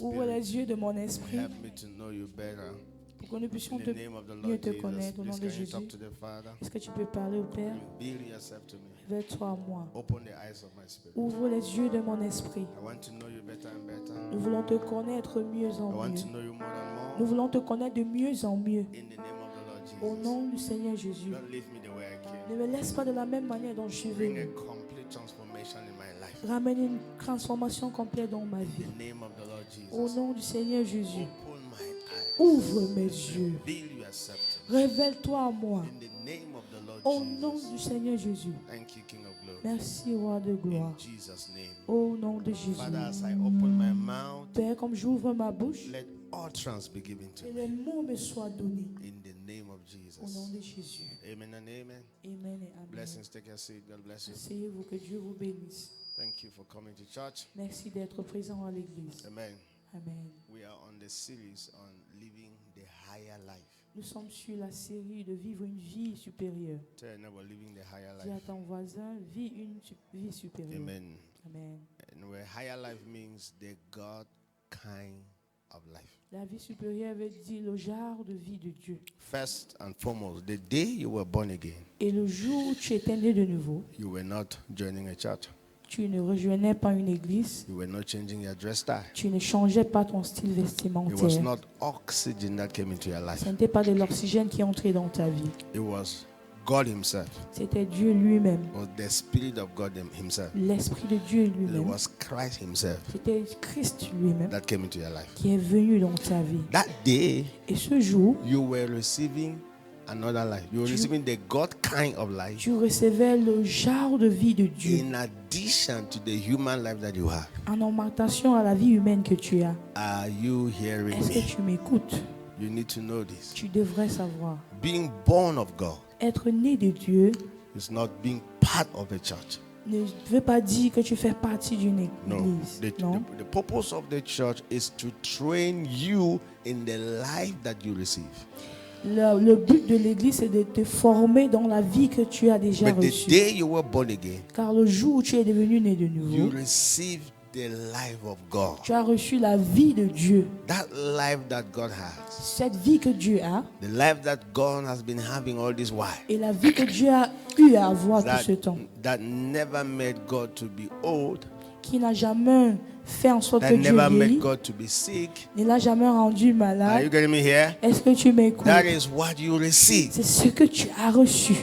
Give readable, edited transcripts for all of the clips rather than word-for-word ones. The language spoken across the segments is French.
Ouvre les yeux de mon esprit Help me to know you better. pour que nous puissions In the name of the mieux Lord te Jesus, connaître au nom please de can you Jésus. talk to the Father? Est-ce que tu peux parler au Père? Reveal yourself to me. Révèle-toi à moi. Open the eyes of my spirit. Ouvre les yeux de mon esprit. I want to know you better and better. Nous voulons te connaître mieux I en want mieux. to know you more and Nous more. voulons te connaître de mieux en mieux. In the name of the Lord Au Jesus. nom du Seigneur Jésus. Don't leave me the way I came. Ne me laisse pas de la même manière dont je suis Bring a venu. complete transformation in my life. Ramène une transformation complète dans ma vie. In the name of the Lord Au Jesus. nom du Seigneur Jésus. Open my eyes. Ouvre mes yeux. Reveal yourself to Révèle-toi à moi. me. In the name of the Lord Au nom Jesus. du Seigneur Jésus. Thank you, King of Glory. Merci, Roi de gloire. In Jesus' name. Au nom de Jésus. Father, as I open my mouth, Père, comme j'ouvre ma bouche, let utterance be given to que me. les mots me soient donnés. In the name of Au nom Jesus. de Jésus. Amen and amen. Amen et amen. Blessings. Take your seat. God bless you. Asseyez-vous, que Dieu vous bénisse. Thank you for coming to church. Merci d'être présent à l'église. Amen. Amen. We are on the series on living the higher life. Nous sommes sur la série de vivre une vie supérieure. Tell your neighbor, living the higher Dis à life. ton voisin, vis une vie supérieure. Amen. Amen. And where higher life means the God kind of life. La vie supérieure veut dire le genre de vie de Dieu. First and foremost, the day you were born again, Et le jour où tu étais né de nouveau, you were not joining a church. tu ne rejoignais pas une église, You were not changing your dress style. tu ne changeais pas ton style It was vestimentaire. not oxygen that came into your life. Ce n'était pas de l'oxygène qui entrait dans ta vie. It was God Himself. C'était Dieu lui-même, It was the Spirit of God Himself. l'Esprit de Dieu It lui-même. was Christ Himself C'était Christ lui-même that came into your life. qui est venu dans ta vie. That day, Et ce jour, you were receiving another life. You were receiving the God kind of life tu recevais le genre de vie de Dieu in addition to the human life that you have. en augmentation à la vie humaine que tu as. Are you hearing Est-ce que me? tu m'écoutes? You need to know this. Tu devrais savoir. Being born of God Être né de Dieu is not being part of a church. ne veut pas dire que tu fais partie d'une No. église. Non. The purpose of the church is to train you in the life that you receive. Le but de l'église, c'est de te former dans la vie que tu as déjà But the reçue. day you were born again, Car le jour où tu es devenu né de you nouveau, received the life of God. tu as reçu la vie de Dieu. That life that God has. Cette vie que Dieu a The life that God has been having all this while. et la vie que Dieu a eu à avoir tout That, ce temps, that never made God to be old. qui n'a jamais fait en sorte That que Dieu never made vieillit, God to be sick. ne l'a jamais rendu Are malade. you getting me here? Est-ce que tu m'écoutes? That is what you receive. C'est ce que tu as reçu.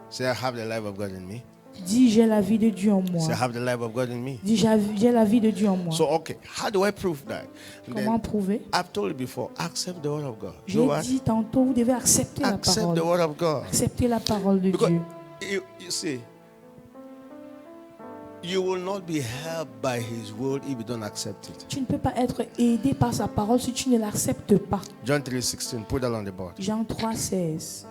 Say, I have the life of God in me. Dis, j'ai la vie de Dieu en moi. Say, I have the life of God in me. Dis, j'ai la vie de Dieu en moi. So, okay, how do I prove that? Comment Then, prouver? I've told you before, accept the word of God. You J'ai know what? dit tantôt, vous devez accepter la Accept parole. the word of God. Accepter la parole de Because Dieu. you see, you will not be helped by His word if you don't accept it. Tu ne peux pas être aidé par sa parole si tu ne l'acceptes pas. John 3:16. Put that on the board. Jean 3,16.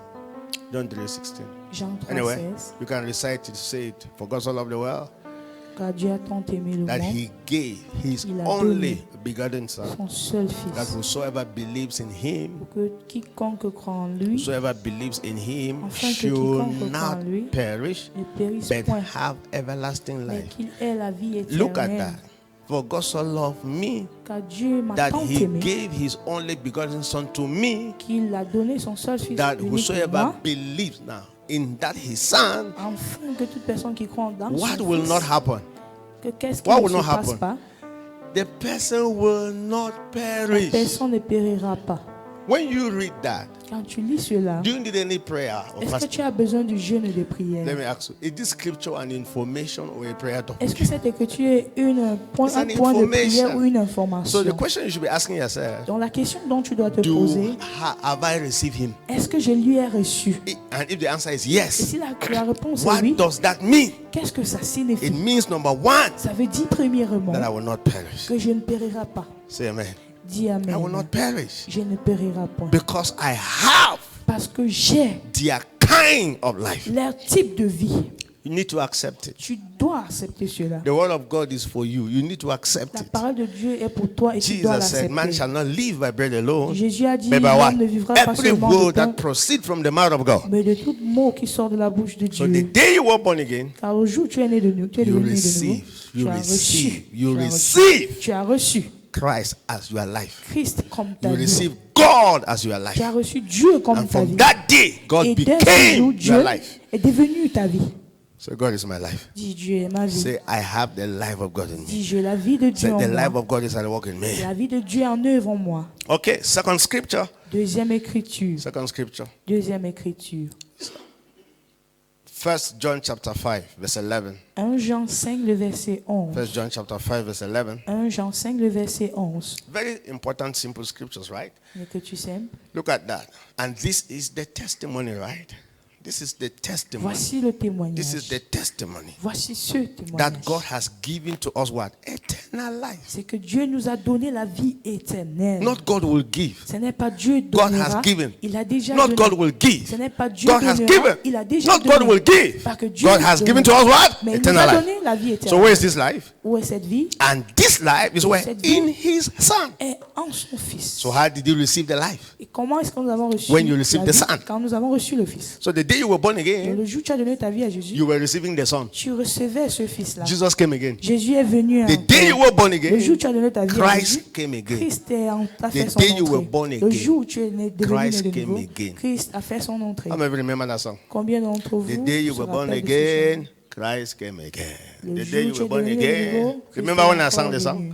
John 3:16. Jean Anyway, 3,16. you can recite it. Say it. For God so loved the world Car Dieu a tant aimé le that monde, He gave His Il a only donné begotten Son, son seul that Fils, whosoever believes in Him, pour que quiconque croit en lui whosoever believes in Him, Afin que should quiconque croit en not lui perish, ne périsse but point, have everlasting mais life. qu'il ait la vie Look at éternelle. that. For God so loved me Car Dieu m'a that tant He aimé gave His only begotten Son to me, qu'il a donné son seul Fils that unique pour whosoever moi, believes now in that His Son, afin que toute personne qui croit dans what son will Fils, not happen? que qu'est-ce qui What ne will se not passe happen? pas, The person will not perish. personne ne périra pas. When you read that, Quand tu lis cela, do you need any prayer or est-ce que fasting? tu as besoin du jeûne et de Let prière? me ask you, is this scripture an information or a prayer topic? Est-ce que cette écriture est un point It's an de prière information. ou une So information? the question you should be asking yourself, Donc la question dont tu dois te poser, have I received Him? est-ce que je lui ai reçu? And if the answer is Et yes, si la réponse est what oui, does that mean? qu'est-ce que ça It signifie? means number one, Ça veut dire premièrement that I will not perish. que je ne périrai pas. Say amen. Dis I will amen. not perish Je ne périrai point. because I have Parce que j'ai their kind of life. leur type de vie. You need to accept it. Tu dois accepter cela. The word of God is for you. You need to accept La it. parole de Dieu est pour toi et tu dois Jesus said, man l'accepter. shall not live by bread alone, Jésus a dit, but by what? l'homme ne vivra pas Every seulement de word pain, that proceeds from the mouth of God. mais de tout mot qui sort de la bouche de So the Dieu. day you were born again, Car au jour où tu es né de nous, tu es you devenu né de nouveau, receive You Tu as receive. reçu. You Tu as receive Tu as reçu Christ as your life. Christ comme ta You vie. receive God as your life. Tu as reçu Dieu comme And ta from vie. that day, God Et dès ce jour, became Dieu your life. est devenu ta vie. So God is my life. Dis, Dieu est ma vie. Say, I have the life of God in me. Dis, j'ai la vie de Dieu Say, en the life moi. of God is at work in me. La vie de Dieu est en œuvre en moi. Okay, second scripture. Deuxième écriture. Second scripture. Deuxième écriture. 1 John chapter 5, verse 11. 1 Jean 5, le verset 11. 1 John chapter 5, verse 11. 1 Jean 5, le verset 11. Very important, simple scriptures, right? L'écriture simple. Look at that. And this is the testimony, right? This is the testimony. Voici le This is témoignage. the testimony Voici ce that témoignage. God has given to us what? Eternal life. C'est que Dieu nous a donné la vie éternelle. Not God will give. Ce n'est pas Dieu God donnera. has given. Il a déjà Not donné. God will give. Ce n'est pas Dieu God has donnera. given. Il a déjà Not donné. God will give. Pas que Dieu God has donne. given to us what? Mais il nous Eternal a life. donné la vie So éternelle. where is this life? Où est cette vie? And this life is where? Cette vie In His Son. est en son Fils. So how did you receive the life? Et comment est-ce que nous avons reçu When you received la the vie? Son. Quand nous avons reçu le Fils. So the day you were born Et again, le jour où tu as donné ta vie à Jésus, you were receiving the Son. tu recevais ce Fils-là. Jesus came again. Jésus est venu. The day you were born Le jour où again, tu as donné ta vie à Jésus, Christ came again. Christ a fait The son day you were entrée. born Le again, jour où tu es devenu Christ né de came nouveau, again. Christ a fait son entrée. How many remember that song? Combien d'entre vous The day you se were born rappellent de ce again, chant? Christ came again. Le The jour day où you tu were es born devenu né de again. nouveau, Christ Remember est when I encore sang the song? venu.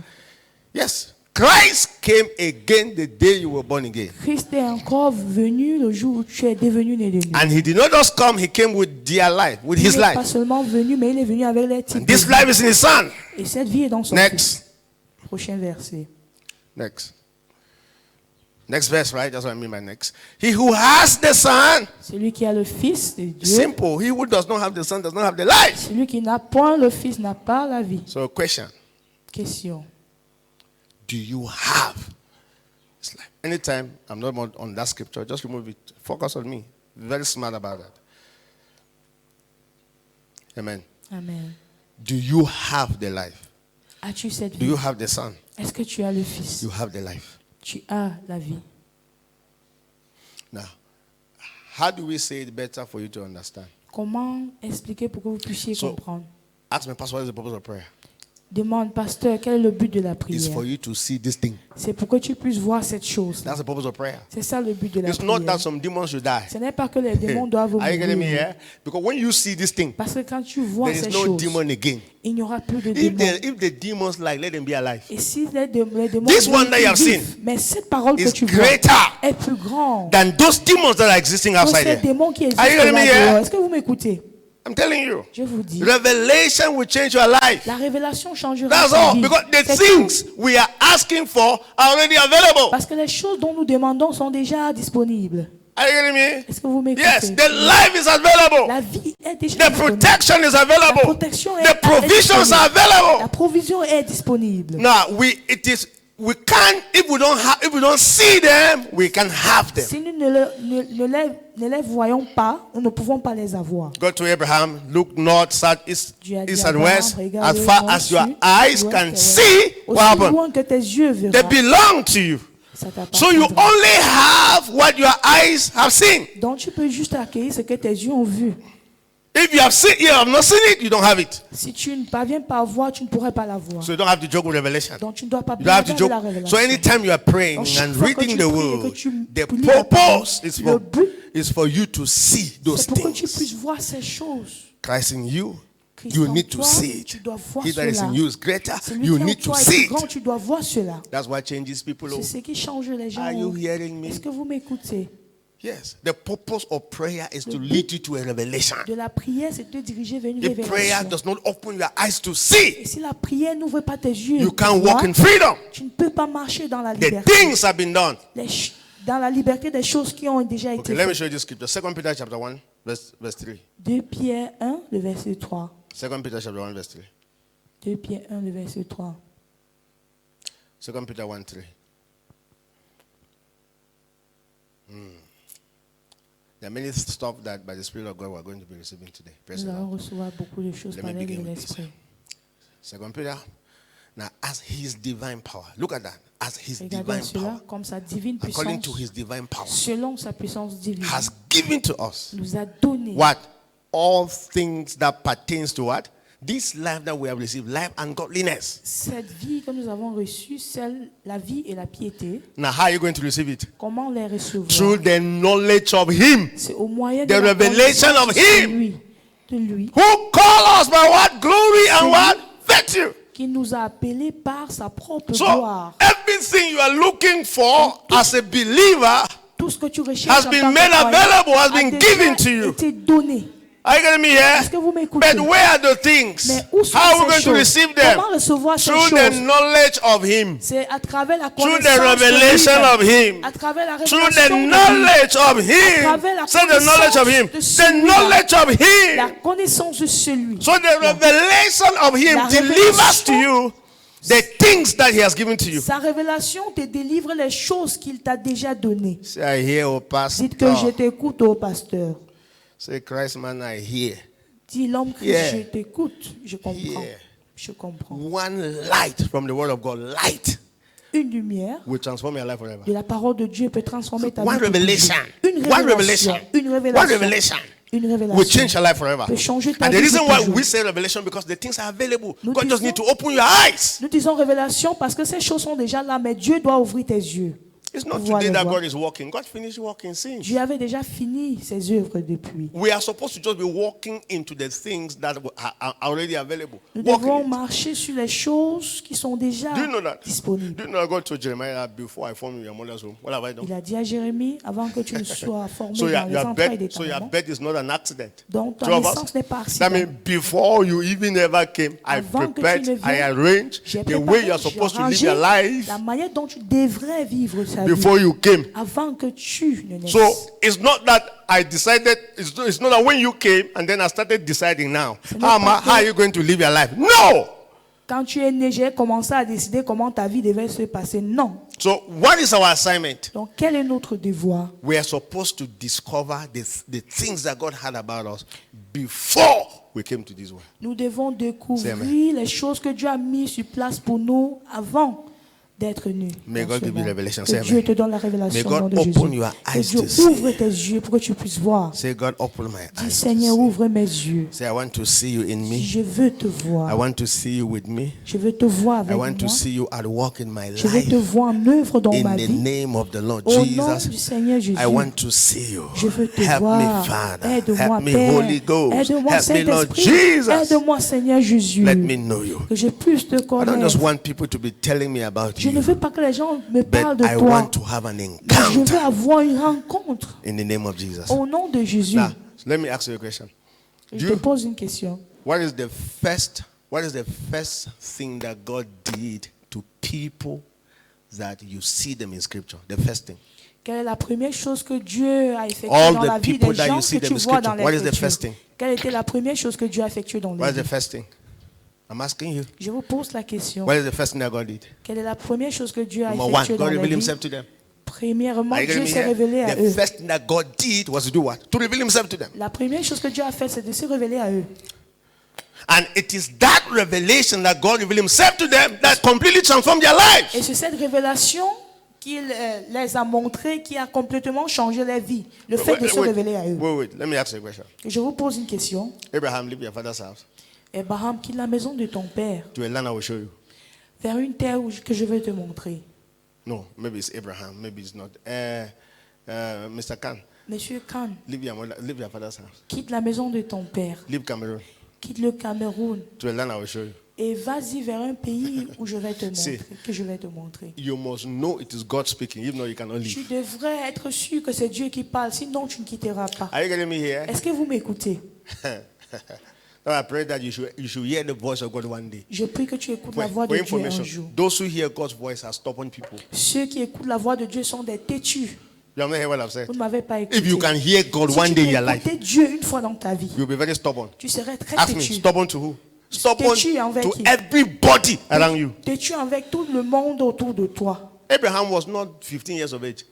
Yes. Christ came again the day you were born again. Christ est encore venu le jour où tu es devenu né de nouveau. And he did not just come, he came with their life, with Il his n'est pas life. seulement venu, mais il est venu avec les types. And this de life vie. is in his son. Et cette vie est dans son Next. Fils. Prochain verset. Next. Next verse, right? That's what I mean by next. He who has the son, Celui qui a le Fils de Dieu, simple. He who does not have the son does not have the life. celui qui n'a point le Fils n'a pas la vie. So, question. Question. Do you have this life? Anytime I'm not on that scripture, just remove it. Focus on me. Very smart about that. Amen. Amen. Do you have the life? As-tu cette Do vie? you have the son? Est-ce que tu as le Fils? You have the life. Tu as la vie. Now, how do we say it better for you to understand? Comment expliquer pour que vous puissiez So, comprendre? Ask me, Pastor, what is the purpose of prayer? Demande, pasteur, quel est le but de la It's prière? for you to see this thing. C'est pour que tu puisses voir cette chose. That's the purpose of prayer. C'est ça le but de la It's not prière. that some demons should die. Ce n'est pas que les démons doivent Are you getting me mourir. here? Because when you see this thing, Parce que quand tu vois there is ces no choses, demon again. il n'y aura plus de If démons. the demons like, let them be alive. Et si les démons This veulent one that you have qu'ils vivent, seen mais cette parole que is tu vois greater est plus grande than those demons that are existing que outside ces there. démons qui existent Are you getting me là-dehors. here? Est-ce que vous m'écoutez? I'm telling you. Je vous dis, Revelation will change your life. la révélation changera That's ta all. vie. Because the C'est tout. things we are asking for are already available. Parce que les choses dont nous demandons sont déjà disponibles. Are you getting me? Est-ce que vous m'écoutez? Yes, the life is available. La vie est déjà The disponible. protection is La available. protection est, The provisions disponible. are available. La provision est disponible. Now we can't if we don't see them, we can have them. Si nous ne les voyons pas, nous ne pouvons pas les avoir. Go to Abraham, look north, south, east, Dieu a dit east à and Abraham, west. regarde As far nord, as your sud, eyes ouest can et ouest. see, what Aussi happened? loin que tes yeux They verront, belong to you. ça So you t'appartiendra. only have what your eyes have seen. Donc tu peux juste accueillir ce que tes yeux ont vu. If you have not seen it, you don't have it. Si tu ne parviens pas à voir, tu ne pourrais pas la voir. So you don't have to joke with revelation. Donc tu ne dois pas You don't have to blaguer avec la joke. révélation. So anytime you are praying Donc, chaque and fois que reading tu the pries et que word, tu the lis la parole, purpose is le but, for you to see those c'est pour que tu things. puisses voir ces choses. Christ in you, Christ you en need to toi, see tu it. dois voir He that is cela. in you is greater. Celui You qui en need to toi est see plus it. grand, tu dois voir cela. That's what changes people. C'est ce qui change les gens. Are you hearing me? Est-ce que vous m'écoutez? Yes. The purpose of prayer is to lead you to a revelation. De la prière, c'est de te diriger vers une If prayer révélation. does not open your eyes to Et see, si la prière n'ouvre pas tes yeux, you pour can't voir, walk in freedom. tu ne peux pas marcher dans la The liberté. things have been done. Dans la liberté des choses qui ont déjà Okay, été let me faites. show you this scripture. 2 Peter chapter 1, verse 3. 2 Pierre 1, le verset 3. 2 Peter chapter 1, verse 3. 2 Pierre 1, le verset 3. 2 Peter 1, 3. There are many stuff that by the Spirit of God we are going to be receiving today. Praise Nous the allons Lord. recevoir beaucoup de choses Let par me l'aide begin de with this. l'Esprit. 2 Peter. Now, as His divine power, look at that. As His Regardons divine cela power, comme sa divine according to puissance, His divine power, selon sa puissance divine, has given to us nous a donné what? All things that pertains to what? This life that we have received, life and godliness. Cette vie que nous avons reçue, la vie et la piété, Now, how are you going to receive it? comment les recevoir? Through the knowledge of Him. C'est au moyen The de la revelation connaissance of de Him. lui, de lui, Who call us by what? Glory and what? Virtue. qui nous a appelés par sa propre So, gloire. everything you are looking for as a believer Tout ce que tu recherches has en been tant que made croyant available, has a been déjà given to you. été donné. Are you getting me here? Est-ce que vous m'écoutez? But where are the things? Mais où sont How are we ces going to choses? receive them? Comment recevoir ces Through the choses? knowledge of Him. C'est à travers la Through connaissance the revelation de of lui, Him. à travers la Through révélation the de lui, knowledge of à Him. travers la Say the knowledge of Him. connaissance de The celui-là. knowledge of la Him. connaissance de celui. So the revelation of Him La delivers to révélation- you the things that He has given to you. Sa révélation te délivre les choses qu'il t'a déjà données. Say, I hear, oh Dites que je pastor. t'écoute, ô pasteur. Say, Christ man, I hear. Dis l'homme Christ, Yeah. je t'écoute. Je comprends. Yeah. Je comprends. One light from the Word of God, light, Une lumière will transform your life forever. de la parole de Dieu peut transformer ta vie. One pour revelation. toujours. Une One révélation. revelation. Une One révélation. revelation Une will révélation. change your life forever. Peut changer ta And the vie reason pour why toujours. we say revelation because the things are available. Nous God just disons- need to open your eyes. Nous disons révélation parce que ces choses sont déjà là, mais Dieu doit ouvrir tes yeux. It's not Pouvoir today les that voir. God is working. God finished working since. Dieu avait déjà fini ses œuvres depuis. We are supposed to just be walking into the things that are already available. Nous Walking devons it. marcher sur les choses qui sont déjà Do you know that? disponibles. Do you know God told Jeremiah before I formed you in your mother's womb? What have I done? Il a dit à Jérémie, avant que tu ne sois formé So dans your, les your entrailles de birth, ta so your maman, birth is not an accident. donc ta Two of us. naissance n'est pas That means accident. before you even ever came, I Avant que tu prepared, ne I viennes, arranged J'ai the way préparé, you are j'ai supposed to live arrangé your life la manière dont tu devrais vivre sa vie before you came. avant que tu ne naisses. So it's not that I decided, it's not that when you came and then I started deciding now, n'est how, pas how are que- you going to live your life? No! Quand tu es né, j'ai commencé à décider comment ta vie devait se passer. Non. So what is our assignment? Donc, quel est notre devoir? We are supposed to discover the things that God had about us before we came to this world. Nous devons Say découvrir amen. les choses que Dieu a mis sur place pour nous avant d'être nus. May dans God ce give you monde. revelation. Que Say Dieu amen. te donne la May révélation God au nom de open Jésus. your Que eyes Dieu to see. ouvre tes yeux pour que tu puisses voir. Say, God, open my Dis, eyes. Seigneur, to see. ouvre mes yeux. Say, I want to see you in me. Je veux te I voir. want to see you with me. Je veux te voir I avec want to moi. see you at work in my Je veux te life. voir en œuvre dans In ma the vie. name of the Lord Au nom du Jesus, Seigneur Jésus. I want to see you. Je veux te Help voir. me, Father. Aide-moi, Help me, Père. Holy Ghost. Aide-moi, Help me, Lord Saint-Esprit. Jesus. Aide-moi, Seigneur Jésus. Let me know you. Que je puisse te I don't just connaître. want people to be telling me about Je ne you, veux pas que les gens me parlent but de I toi. want to have an Mais je veux encounter avoir une rencontre in the name of Jesus. au nom de Jésus. Now, let me ask you a question. Je te pose une question. What is the first thing that God did to people that you see them in Scripture? The first thing. Quelle est la première chose que Dieu a effectuée All dans the la vie people des that gens you see que them tu in vois dans Scripture, what is the first l'Écriture? thing? Quelle était la première chose que Dieu a effectuée dans What la is the vie? first thing? I'm asking you. Je vous pose la question. What is the first thing that God did? Quelle est la première chose que Dieu a Number one, effectuée dans God la revealed vie? Himself to them. Premièrement, Are you getting Dieu me s'est révélé à here? eux. The first thing that God did was to do what? To reveal Himself to them. La première chose que Dieu a fait, c'est de se révéler à eux. And it is that revelation that God revealed Himself to them that completely transformed their lives. Et c'est cette révélation qu'il les a montré qui a complètement changé leur vie. Le fait de se révéler à eux. wait. Let me ask you a question. Et je vous pose une question. Abraham, leave your father's house Abraham, quitte la maison de ton père to a land I will show you. vers une terre que je vais te montrer. No, maybe it's Abraham, maybe it's not. Mr. Khan, Monsieur Khan, leave your father's house. quitte la maison de ton père, Leave Cameroon quitte le Cameroun to a land I will show you. et vas-y vers un pays où je vais te Si. montrer, que je vais te montrer. You must know it is God speaking, even though you cannot Tu leave. devrais être sûr que c'est Dieu qui parle, sinon tu ne quitteras pas. Are you getting me here? Est-ce que vous m'écoutez? Now I pray that you should hear the voice of God one day. Je prie que tu écoutes la For, voix for de Dieu un information, jour. those who hear God's voice are stubborn people. Ceux qui écoutent la voix de Dieu sont des têtus. You have not heard what I've said. Vous ne m'avez pas écouté. If you can hear God Si one tu day peux in your life, écouter Dieu une fois dans ta vie, you'll be very stubborn. tu serais très Ask me, têtu. stubborn to who? Stubborn Têtu envers to qui? everybody around you. Têtu avec tout le monde autour de toi. Abraham was not 15 years of age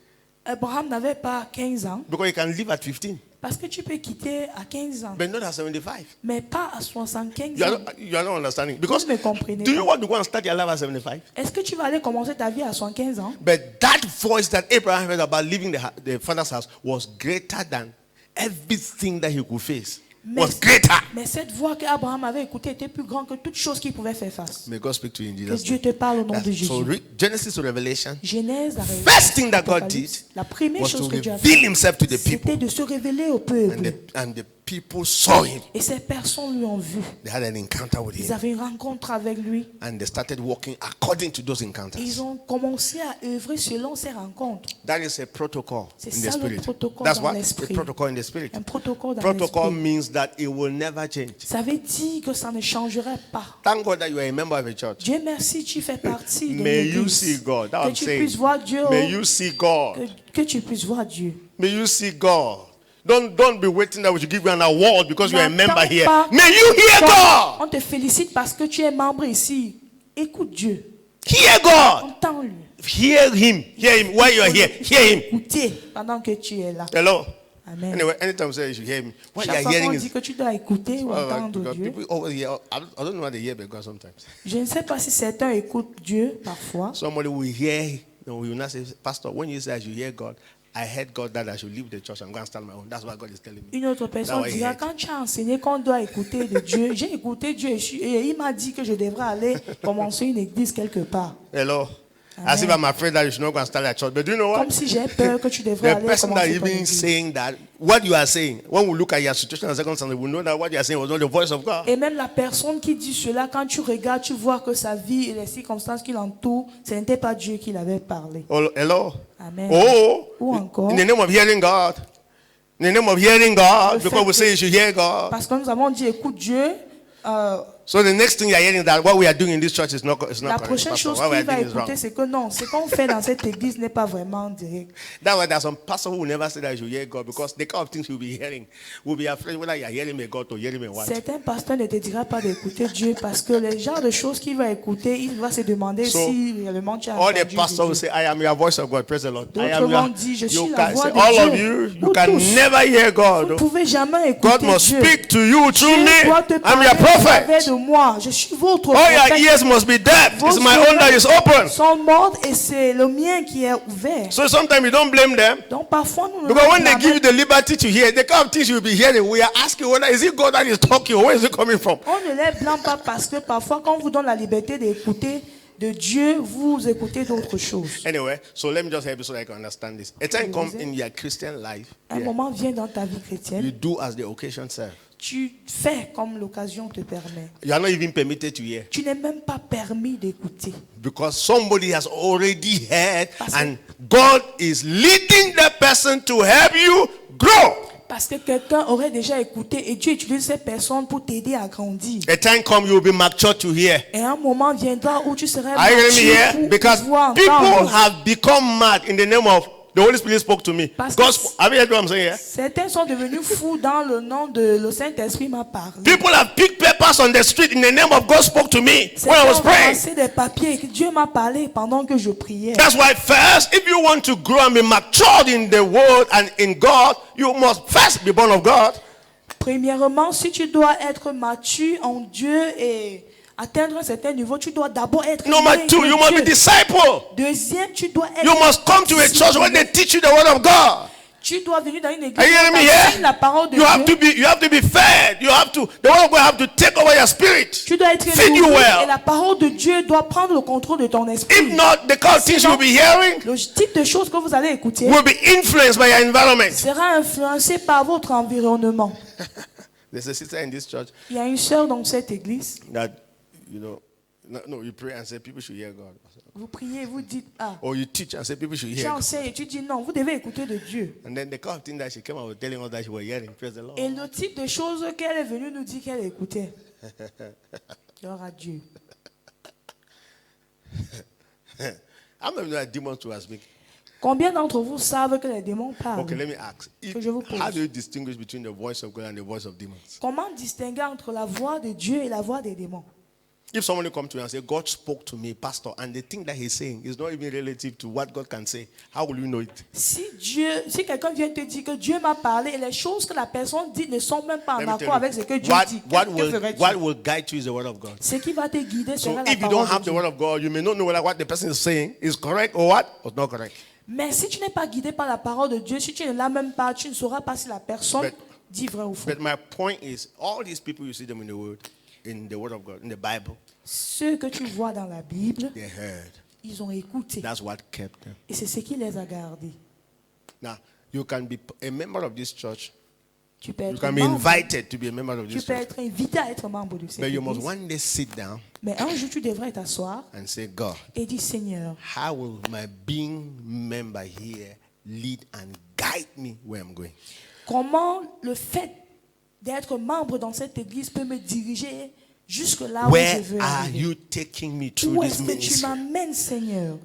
Abraham n'avait pas 15 ans. because you can live at 15, Parce que tu peux quitter à 15 ans, but not at 75. mais pas à 75 You are ans. not, you are not understanding. Because Vous ne me comprenez do you pas. want to go and start your life at 75? Est-ce que tu vas aller commencer ta vie à 75 ans? But that voice that Abraham heard about leaving the father's house was greater than everything that he could face. was greater. Mais cette voix qu'Abraham avait écoutée était plus grande que toute chose qu'il pouvait faire face. May God speak to you in Que Jesus' Dieu name. te parle au nom de Jésus. So Genesis to Revelation, Genèse, la first thing that God did la première was to chose que Dieu a reveal fait, himself to the c'était people. de se révéler au peuple. And the people saw him. Et ces personnes lui ont vu. They had an encounter with Ils him. avaient une rencontre avec lui. And they started walking according to those encounters. Ils ont commencé à œuvrer selon ces rencontres. That is a protocol C'est in the ça le spirit. protocole That's dans what? A l'esprit. protocol in the spirit. Un protocole dans Protocol l'esprit. means that it will never change. Ça veut dire que ça ne changerait pas. Thank God that you are a member of a church. Dieu merci, tu fais partie de May you l'église. see God. That's what Que I'm tu saying. puisses voir Dieu. May you see God. Que tu puisses voir Dieu. May you see God. Don't be waiting that we should give you an award because you are a member N'attends here. pas May you hear qu'on- God. On te félicite parce que tu es membre ici. Écoute Dieu. Hear God. Entends-le. Hear Him. Hear Him while you are here. Hear Him. Écoutez pendant que tu es là. Hello. Amen. Anyway, anytime I say you should hear me, what you Chaque are fois hearing qu'on is. dit que tu dois écouter ou entendre Because Dieu. people always hear. I don't know what they hear, but God sometimes. Je ne sais pas si certains écoutent Dieu parfois. Somebody will hear. We will not say, Pastor, when you say I should hear God, I heard God that I should leave the church and go and start my own. That's what God is telling me. Une autre personne That way dira, he quand tu as enseigné qu'on doit écouter de Dieu, j'ai écouté Dieu et il m'a dit que je devrais aller commencer une église quelque part. Hello. Amen. As if I'm afraid that you should not go and start a church. But do you know what? Comme si j'ai peur que tu devrais The aller person that commencer ton even église. saying that, what you are saying, when we look at your situation on Second Sunday, we know that what you are saying was not the voice of God. Et même la personne qui dit cela, quand tu regardes, tu vois que sa vie et les circonstances qui l'entourent, ce n'était pas Dieu qui l'avait parlé. Oh, hello. Amen. Oh, Ou encore, in the name of hearing God. In the name of hearing God, Le because fait we say you should hear God. parce que nous avons dit, écoute Dieu, So the next thing you are hearing that what we are doing in this church is not la correct. prochaine Pastor. chose What we are qu'il va doing is wrong. écouter, c'est que non, ce qu'on fait dans cette église n'est pas vraiment direct. That's why there are some pastors who will never say that you should hear God because the kind of things you'll be hearing will be afraid whether you are hearing me God or hearing me what. Certains pasteurs ne te diront pas d'écouter Dieu parce que le genre de choses qu'il va écouter, il va se demander So, si réellement tu as All the entendu de pastors will Dieu. say, I am your voice of God. Praise the Lord. I D'autres am vont your, dire, je you suis la can voix say, de all of Dieu. you, you Nous can tous. never hear Vous ne God. pouvez jamais God écouter must Dieu. speak to you through Dieu me. doit te I'm parler your au travers prophet. de moi. Je suis votre All your prophète. ears must be deaf. Vos It's my own that is open. oreilles sont mortes et c'est le mien qui est ouvert. So sometimes you don't blame them. Donc parfois nous ne Because when they blâmons- give you the liberty to hear, the kind of things you'll be hearing, we are asking whether is it God that is talking or where is it coming from? on ne les blâme pas parce que parfois quand on vous donne la liberté d'écouter de Dieu, vous écoutez d'autres choses. Anyway, so let me just help you so that I can understand this. A time comes in your Christian life, Un moment vient dans ta vie you chrétienne, do as the occasion serves. tu fais comme l'occasion te permet. You are not even permitted to hear Tu n'es même pas permis d'écouter. because somebody has already heard Parce que- and God is leading the person to help you grow. Parce que quelqu'un aurait déjà écouté et Dieu utilise ces personnes pour t'aider à grandir. A time comes you will be mature to hear. Et un moment viendra où tu seras Are you hearing me mature here? pour Because pouvoir people entendre. have become mad in the name of the Holy Spirit spoke to me. Parce que- Have you heard what I'm saying here? Certains sont devenus fous dans le nom de le Saint-Esprit m'a parlé. People have picked papers on the street in the name of God spoke to me when I Certains was ont praying. ramassé des papiers et que Dieu m'a parlé pendant que je priais. That's why first, if you want to grow and be matured in the word and in God, you must first be born of God. Premièrement, si tu dois être mature en Dieu et atteindre un certain niveau, tu dois d'abord être Number né two, de you must be Dieu. disciple. Deuxième, tu dois être You must come to a church where they teach you the word of God. Tu dois venir dans une église Are you hearing où me on t'enseigne here? la parole de You have Dieu. to be fed. The word of God have to take over your spirit. Tu dois être Feed you nourri well. et la parole de Dieu doit prendre le contrôle de ton If esprit. not, the kind of things you will be hearing Le type de choses que vous allez écouter will be influenced by your environment. sera influencé par votre environnement. There's a sister in this church Il y a une sœur dans cette église. that, no, you pray and say people should hear God. Vous priez, vous dites, ah, Or you teach and say people should tu hear God. enseignes et tu dis non, vous devez écouter de Dieu. And then the kind of thing that she came out with telling us that she was hearing. Praise the Lord. Et le type de choses qu'elle est venue nous dire qu'elle écoutait. Gloire à Dieu. How many of you are demons to speak? Combien d'entre vous savent que les démons parlent? Okay, let me ask. Que je vous pose. How do you distinguish between the voice of God and the voice of demons? Comment distinguer entre la voix de Dieu et la voix des démons? If someone come to you and say, God spoke to me, pastor, and the thing that he's saying is not even relative to what God can say, how will you know it? Si quelqu'un vient te dire que Dieu m'a parlé et les choses que la personne dit ne sont même pas en Let me accord tell you, avec ce que Dieu dit, what que ferais-tu? will guide you is the word of God. Ce qui va te guider So sera la if you parole don't have de the Dieu. word of God, you may not know whether what the person is saying is correct or what or not correct. Mais si tu n'es pas guidé par la parole de Dieu, si tu ne l'as même pas, tu ne sauras pas si la personne But Dis vrai ou faux. But my point is, all these people you see them in the word of God, in the Bible, Ceux que tu vois dans la Bible, they heard. ils ont écouté. That's what kept them. Et c'est ce qui les a gardés. Now, you can be a member of this church. Tu peux You être can be membre, invited to be a member of tu this peux church. être invité à être membre de cette But you must église. one day sit down Mais un jour, tu devrais t'asseoir and say, God, et dire, Seigneur, how will my being member here lead and guide me where I'm going? comment le fait d'être membre dans cette église peut me diriger jusque là où Where je veux are arriver? you taking me through Où this est-ce que tu ministry? m'amènes, Seigneur?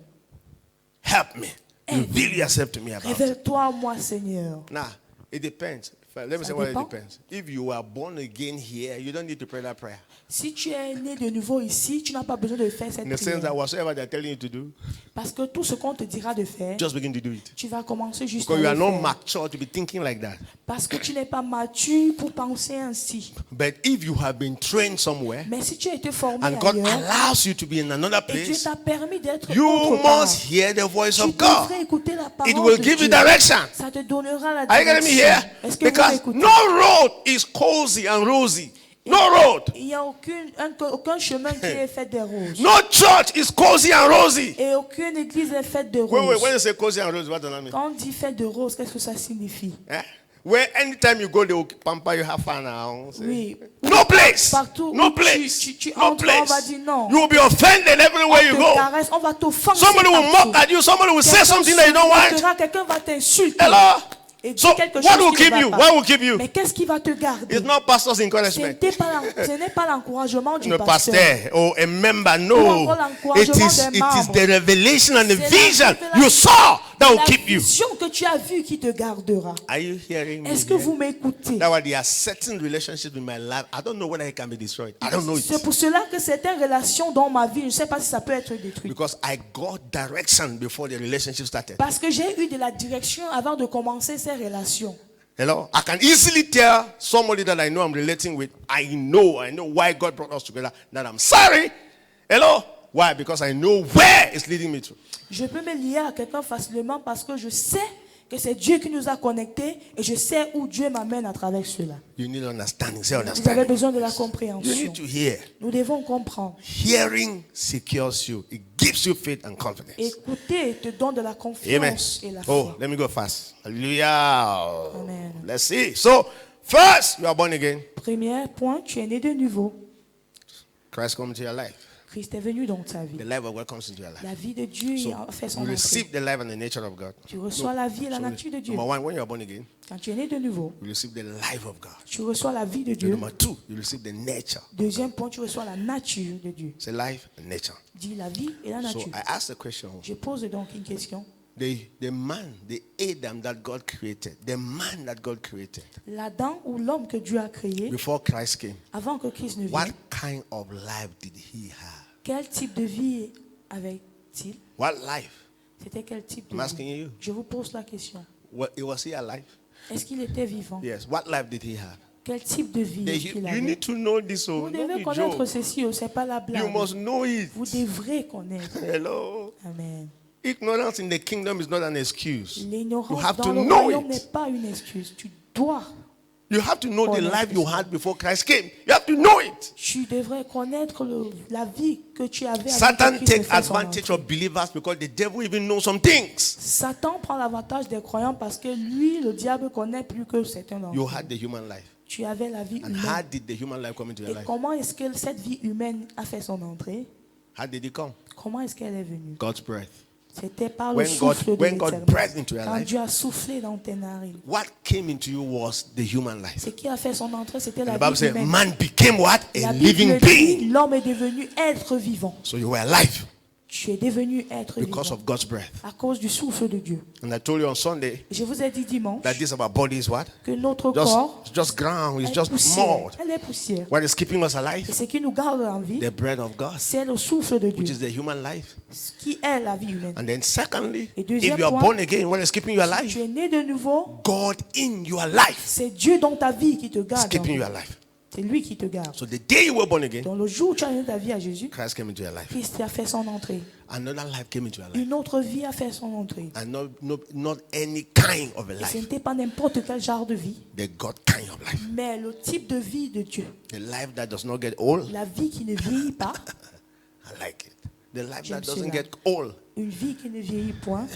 Help me. Aide. Reveal yourself to me about it. Révèle-toi à moi, Seigneur. Now, it depends. Let me Ça say what it dépend. depends. If you are born again here, you don't need to pray that prayer. Si tu es né de nouveau ici, tu n'as pas besoin de faire cette In the sense that prière. whatsoever they're telling you to do, Parce que tout ce qu'on te dira de faire, just begin to do it. tu vas commencer juste Because à you are le not faire. mature to be thinking like that. Parce que tu n'es pas mature pour penser ainsi. But if you have been trained somewhere Mais si tu as été formé and God ailleurs, allows you to be in another et Dieu place, t'a permis d'être you autre part, must hear the voice tu of God. devrais écouter la parole It will de give you Dieu. direction. Ça te donnera la Are you getting me direction. here? Est-ce que vous Because m'écoutez? no road is cozy and rosy. No road. Il n'y a aucun chemin qui est fait de roses. No church is cozy and rosy. Et aucune église est faite de Wait, when roses. you say cozy and rosy, what does that mean? Quand on dit fait de roses, qu'est-ce que ça signifie? Eh? Where anytime you go, they will pamper you, have fun now. Say, Oui. no place. Partout No où place. tu No entres, on va place. dire non. You will be offended everywhere you On te go. caresse, on va t'offenser Somebody will partout. mock at you. Somebody will say Quelqu'un something that you don't want. s'insultera, quelqu'un va t'insulter. Hello? Et dire So, quelque what chose will qui ne keep va you? pas. What will keep you? Mais qu'est-ce qui va te garder? It's not pastor's Ce encouragement. n'est pas l'encouragement du No pasteur. pastor or a member. Ou No. encore l'encouragement des It is membres. the revelation and the C'est la vision révélation. you saw that will La keep you. vision que tu as vue qui te gardera. Are you hearing me? Est-ce que here? vous m'écoutez? That's why there are certain relationships in my life. I don't know whether it can be destroyed. I don't know C'est it. pour cela que certaines relations dans ma vie, je ne sais pas si ça peut être détruit. Because I got direction before the relationship started. Parce que j'ai eu de la direction avant de commencer ces relations. Hello? I can easily tell somebody that I know I'm relating with, I know why God brought us together, that I'm sorry. Hello? Why? Because I know where it's leading me to. Je peux me lier à quelqu'un facilement parce que je sais que c'est Dieu qui nous a connectés et je sais où Dieu m'amène à travers cela. You need understanding. Say Vous avez understanding. besoin de la You compréhension. need to hear. Nous devons comprendre. Hearing secures you. It gives you faith and confidence. Écouter te donne de la Amen. confiance et la Oh, foi. let me go fast. Hallelujah. Amen. Let's see. So, first, you are born again. Premier point, tu es né de nouveau. Christ comes into your life. Christ est venu dans ta vie. The life of God comes into your life. La vie de Dieu So, a fait son you entrée. receive the life and the nature of God. Tu reçois la vie et la nature de Dieu. Number one, when you are born again, Quand tu es né de nouveau, you receive the life of God. tu reçois la vie de And Dieu. number two, you receive the nature. Deuxième point, tu reçois la nature de Dieu. Say life and nature. Dis la vie et la So nature. I ask the question: Je pose donc une question. the man, the Adam that God created, the man that God created L'Adam ou l'homme que Dieu a créé, before Christ came, avant que Christ ne what vienne, kind of life did he have? quel type de vie avait-il? What life? C'était quel type de I'm asking vie? you. Je vous pose la question. Was he alive? Est-ce qu'il était vivant? Yes. What life did he have? Quel type de vie est-ce qu'il You avait? need to know this. Vous Oh, devez not be connaître joke. ceci, ce n'est pas la You blague. must know it. Vous devrez connaître. Hello. Amen. Ignorance in the kingdom is not an excuse. You L'ignorance have dans to le know royaume n'est it. pas une excuse. Tu dois. You have to know the Connaître life you ça. had before Christ came. You have to know it. Tu devrais connaître la vie que tu avais avant Satan que Christ ne takes fasse son advantage entrée. of believers because the devil even knows some things. Satan prend l'avantage des croyants parce que lui, le diable, connaît plus que certains d'entre You eux. had the human life. Tu avais la vie And humaine. how did the human life come into your Et life? comment est-ce que cette vie humaine a fait son entrée? How did it come? Comment est-ce qu'elle est venue? God's breath. C'était par le When souffle de when God l'éternel. breathed into your Quand life, Dieu a soufflé dans tes narines. what came into you was the human life. Ce qui a fait son entrée, c'était And la the Bible vie says, humaine. man became what? La A Bible living dit, being. l'homme est devenu être vivant. So you were alive Tu es devenu être because vivant of God's breath. à cause du souffle de Dieu. And I told you on Sunday Je vous ai dit dimanche that this our body is what? que notre corps Just ground. It's est just poussière. mold. Elle est poussière. What is keeping us Et alive? ce qui nous garde en vie, The breath of God, c'est le souffle de which Dieu, is the human life. ce qui est la vie humaine. And then secondly, Et deuxième if you are point, born again, what is keeping you Tu alive? es né de nouveau, God in your life c'est Dieu dans ta vie qui te is garde. en keeping vie. you alive. C'est lui qui te garde. So the day you were born again, Dans le jour où tu as donné ta vie à Jésus, Christ came into your life. Christ a fait son entrée. Another life came into your life. Une autre vie a fait son entrée. And not any kind of a Et ce life. n'était pas n'importe quel genre de vie, The God kind of life. mais le type de vie de Dieu. The life that does not get old. La vie qui ne vieillit pas, I like it. The life J'aime that doesn't cela. get old. une vie qui ne vieillit point.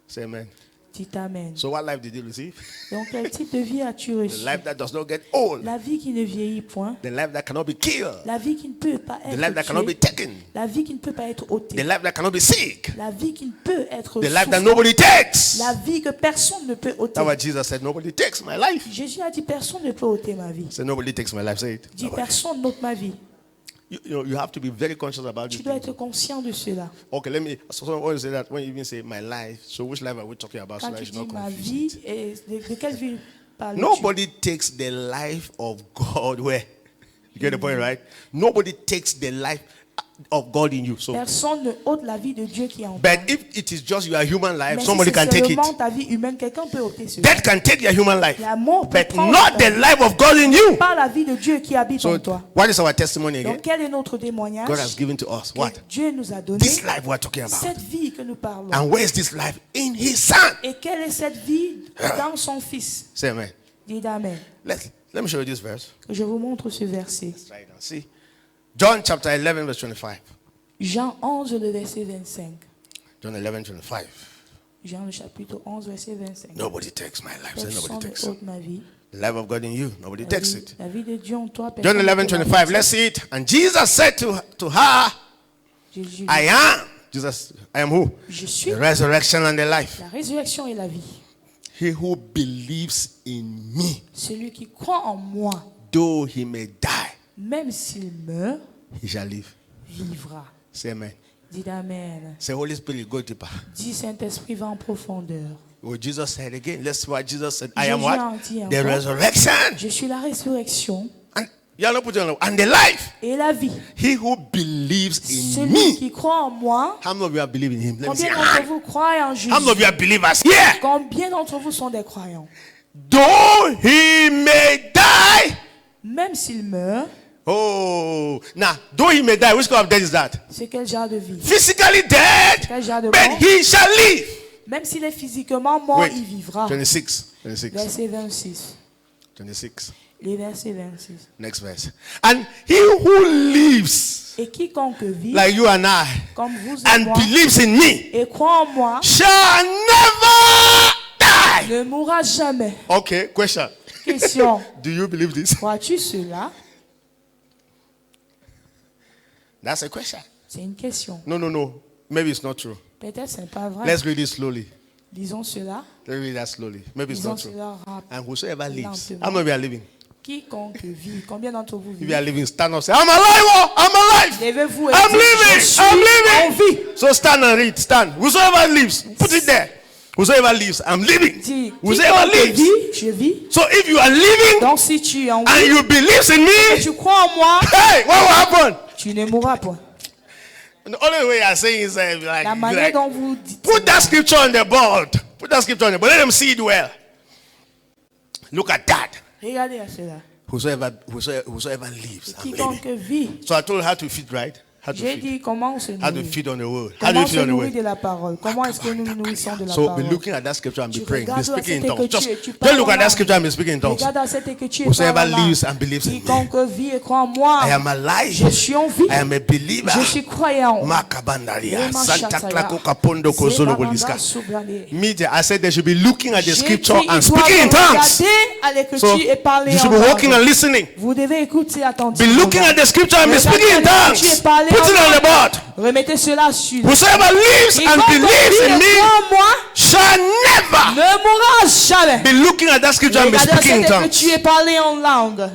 Say amen. Dites Amen. So what life did you receive? Donc quel type de vie as-tu The reçu? life that does not get old. La vie qui ne vieillit point. The life that cannot be killed. La vie qui ne peut pas The life that être cannot be tuée. taken. La vie qui ne peut pas être The ôtée. life that cannot be sick. La vie qui ne peut être The life that souffrante. nobody takes. La vie que personne ne peut ôter. That's what Jesus said. Nobody takes my life. Jésus a dit personne ne peut ôter ma vie. Say nobody takes my life. Say it. Dit personne n'ôte ma vie. You have to be very conscious about Tu this. dois être conscient de cela. Okay, let me. So when you say that, when you even say my life, so which life are we talking about? So Quand that tu you should dis not ma confuse vie, it. et de quelle vie parles-tu? Nobody takes the life of God. Where? You get the point, right? Nobody takes the life of God in you. So, Personne ne ôte la vie de Dieu qui est en toi. but if it is just your human life, Mais si somebody c'est can take it. seulement ta vie humaine, quelqu'un peut ôter cela. Death can take your human life, La mort peut but prendre not ta the vie. life of God in you. Pas la vie de Dieu qui habite So, en toi. what is our testimony again? Donc quel est notre témoignage God has given to us que what? Dieu nous a donné? This life we're talking about. Cette vie que nous parlons. And where is this life? In His Son. Et quelle est cette vie dans son Fils? Say amen. Dites Amen. Let me show you this verse. Je vous montre ce verset. Try it and see. John chapter 11, verse 25. Jean 11, le verset 25. John 11, 25. Jean le chapitre 11, verset 25. Nobody takes my life. Say Personne nobody ne takes. ôte ma vie. The life of God in you. Nobody takes it. La vie de Dieu en toi. John personne ne 11, peut la 25. ôter. Let's see it. And Jesus said to her, Jésus dit, I am. Jesus, I am who? je suis The resurrection and the life. la résurrection et la vie. He who believes in me, Celui qui croit en moi, though he may die, même s'il meurt, he shall live. vivra. Say amen. Dites Amen. Say, Holy Spirit, go deeper. Dis Saint-Esprit, va en profondeur. What Jesus said again. Let's see what Jesus said. I Jésus am a what? dit The encore, resurrection. je suis la résurrection And you not put it on. And the life. et la vie. He who believes in Celui me. qui croit en moi, How many of you are believing in him? Let me see. combien d'entre vous croient en How many Jésus? of you are believers here? Combien d'entre vous sont des croyants? Though he may die. Même s'il meurt, Oh, now, though he may die, which kind of death is that? c'est quel genre de vie? Physically dead, Quel genre de but mort? he shall live. Même s'il est physiquement mort, Wait, il vivra. 26. 26. Verset 26. 26. Les versets 26. Next verse. And he who lives Et quiconque vit, like you and I comme vous et and moi, believes in me et croit en moi, shall never die. ne mourra jamais. Okay, question. Question. Do you believe this? Crois-tu cela? That's a question. C'est une question. No. Maybe it's not true. Peut-être ce n'est pas vrai. Let's read it slowly. Disons cela. Let's read that slowly. Maybe it's Disons not true. cela And whosoever lives, lentement. how many of you are living? Quiconque vit. Combien d'entre vous If you vivent? are living, stand up. Say, I'm alive. Oh, I'm alive. Levez-vous et I'm dites, living. je suis I'm en living. vie. So stand and read. Stand. Whosoever lives, put it there. Whosoever lives, I'm living. Dis, Whosoever quiconque lives. vit, je vis. So if you are living Donc si tu es en and vie, you believe in me, tu crois en moi, hey, what will happen? tu ne mourras point. The only way I'm saying is La manière dont vous dites put that cela, scripture on the board. Put that scripture on the board. Let them see it well. Look at that. regardez à cela. Whosoever lives, I'm living. Quiconque vit. So I told you how to feed, right? How to J'ai feed. dit comment on se How to nourrit. feed on the word. How do Comment you on se feed on the nourrit word? de la parole. Comment est-ce que nous nous nourrissons de la So be parole. looking at that scripture and be Tu praying. Be regardes speaking in cette tongues. écriture et tu Just parles look en at that langue. scripture and be speaking in tongues. Regarde dans cette écriture et Whosoever parle en langue. lives and believes in me. Quiconque vit et croit en moi, I am alive. je suis en vie. I am a believer. Je suis croyant. Makabandaria. Rema Santa Shataya. Klako Kapondo Kozolo Zebabanda Boliska. Subrane. Media, I said they should be looking at the J'ai scripture dit, and ils doivent speaking in tongues. regarder à l'écriture So et parler you en should be walking langue. and listening. Vous devez écouter Be attentivement. looking at the scripture and be Regardez speaking in à l'écriture et tongues. parler Put en it on the langue. board. Remettez cela sur. Whosoever lives and Quiconque believes vit in et me croit en moi shall never ne mourra jamais. be looking at that scripture and be Regardez speaking in cette tongues. écriture et parler en langue.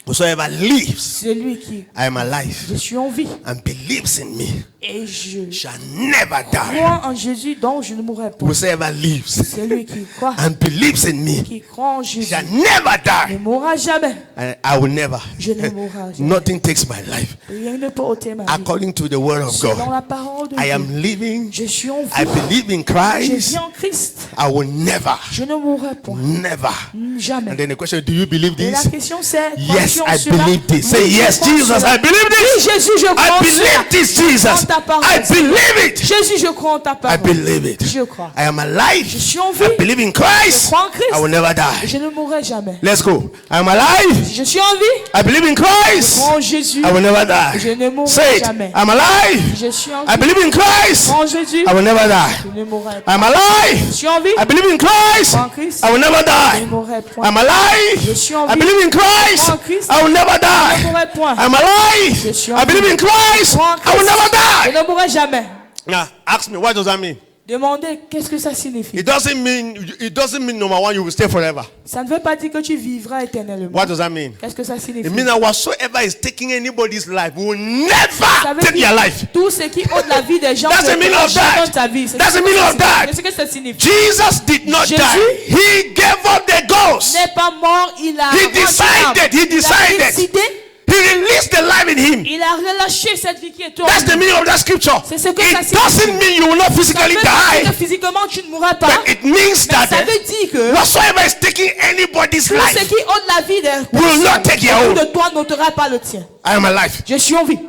Whosoever lives, Celui qui, I am alive, je suis en vie and believes in me et je shall never die. crois en Jésus dont je ne mourrai pas. Whosoever lives Celui qui croit, and believes in me qui croit en Jésus, shall never ne die. mourra jamais. And I will never. Je ne mourrai jamais. Nothing takes my life. Rien ne peut ôter ma vie. According to the word of Selon God, la parole de I Dieu, am living. je suis en I vie. believe in Je Christ. vis en Christ. I will never, Je ne mourrai point. never. Jamais. And then the question, do you believe Et la this? question c'est, Yes, crois-tu en I cela? believe this. Say Oui, je yes, crois en Jesus, cela. I believe Oui, this. Jésus, je crois I en believe cela. this, Je crois Jesus. en ta parole. I believe it. Jésus, je crois en ta I parole. believe it. Je crois. I am alive. Je suis en vie. I believe in Je Christ. crois en Christ. I will never Et die. je ne mourrai jamais. Let's go. I am alive. Je suis en vie. I believe in Je Christ. crois en Jésus. I will never die. Je ne mourrai Say it. jamais. I'm alive. Je suis en I vie. believe in Christ. Je crois en Jésus. I will never die. Je ne mourrai pas. I'm alive. Je suis en vie. I believe in Christ. En Christ. I will never Je ne die. mourrai point. I'm alive. Je suis en I vie. believe in Christ. En Christ. I will never Je ne die. mourrai point. I'm alive. Je suis en I believe vie. in Christ. En I will Christ. never Je die. ne mourrai jamais. Now, ask me, what does that mean? Demandez qu'est-ce que ça signifie. It doesn't mean number one, you will stay forever. Ça ne veut pas dire que tu vivras éternellement. What does that mean? Qu'est-ce que ça signifie? It means that whatsoever is taking anybody's life will Ça never veut take dire their life. tout ce qui ôte la vie des gens That's the meaning of that. dans ta vie. C'est That's ce the que meaning ça of that. signifie. C'est ce que ça signifie. Jesus did not Jésus die. He gave up the ghost. N'est pas mort, il a He rendu decided, l'âme. he Il a decided. décidé, He released the life in him. il a relâché cette vie qui est en That's the lui. meaning of that scripture. C'est ce que It ça signifie. doesn't mean you will not Ça physically veut pas dire que die, physiquement tu ne mourras pas. but it means Mais that ça veut dire que whatsoever is taking anybody's tout ce life qui ôte la vie des will not take your personnes own. de toi n'ôtera pas le tien. I am alive. Je suis en vie.